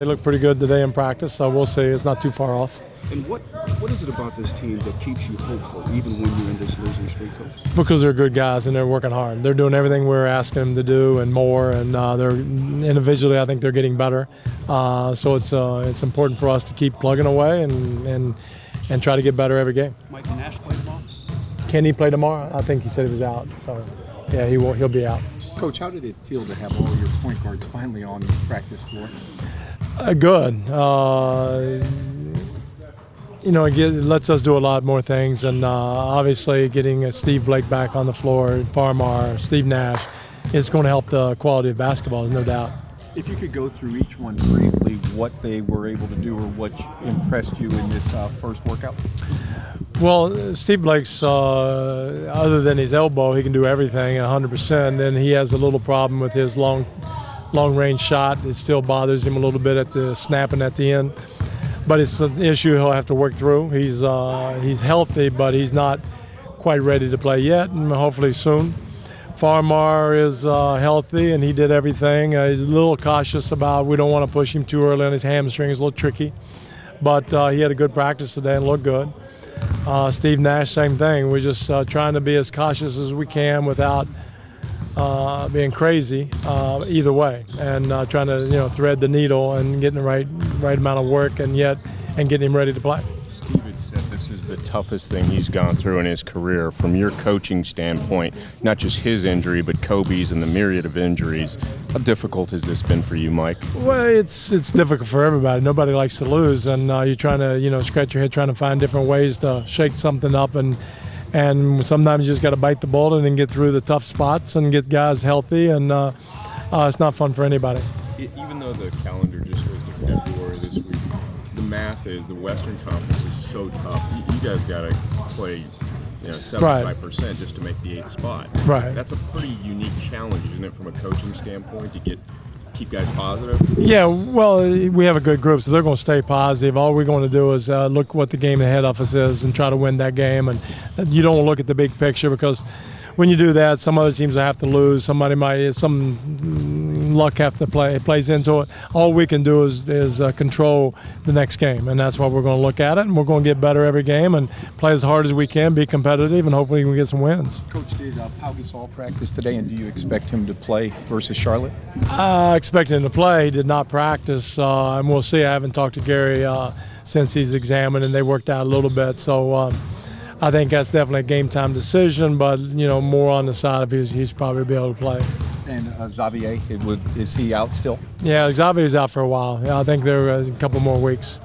They look pretty good today in practice, so we'll see. It's not too far off. And what is it about this team that keeps you hopeful, even when you're in this losing streak, Coach? Because they're good guys and they're working hard. They're doing everything we're asking them to do and more, and they're individually, I think they're getting better. So it's important for us to keep plugging away and try to get better every game. Mike Nash play tomorrow? Can he play tomorrow? I think he said he was out. So yeah, he'll be out. Coach, how did it feel to have all your point guards finally on the practice floor? Good. It lets us do a lot more things, and obviously getting Steve Blake back on the floor, Farmar, Steve Nash, is going to help the quality of basketball, there's no doubt. If you could go through each one briefly, what they were able to do or what impressed you in this first workout? Well, Steve Blake's, other than his elbow, he can do everything 100%. Then he has a little problem with his long-range shot. It still bothers him a little bit at the snapping at the end. But it's an issue he'll have to work through. He's healthy, but he's not quite ready to play yet, and hopefully soon. Farmar is healthy, and he did everything. He's a little cautious about we don't want to push him too early on his hamstring. It's a little tricky. But he had a good practice today and looked good. Steve Nash, same thing. We're just trying to be as cautious as we can without being crazy either way, and trying to thread the needle and getting the right amount of work and getting him ready to play. Steve had said this is the toughest thing he's gone through in his career. From your coaching standpoint, not just his injury, but Kobe's and the myriad of injuries, how difficult has this been for you, Mike? Well, it's difficult for everybody. Nobody likes to lose, and you're trying to scratch your head trying to find different ways to shake something up, and sometimes you just got to bite the bullet and get through the tough spots and get guys healthy, and it's not fun for anybody. Even though the calendar just goes to February this week, the math is the Western Conference is so tough. You guys got to play 75% just to make the 8th spot. Right. That's a pretty unique challenge, isn't it, from a coaching standpoint, to keep guys positive? Yeah, well, we have a good group, so they're going to stay positive. All we're going to do is look what the game ahead of us is and try to win that game. And you don't look at the big picture, because when you do that, some other teams will have to lose. Some luck have to play. It plays into it. All we can do is control the next game, and that's what we're going to look at it. And we're going to get better every game and play as hard as we can, be competitive, and hopefully we can get some wins. Coach, did Pau Gasol practice today, and do you expect him to play versus Charlotte? I expect him to play. He did not practice, and we'll see. I haven't talked to Gary since he's examined, and they worked out a little bit. So I think that's definitely a game-time decision, but more on the side of he's probably be able to play. And Xavier, is he out still? Yeah, Xavier's out for a while. Yeah, I think they're a couple more weeks.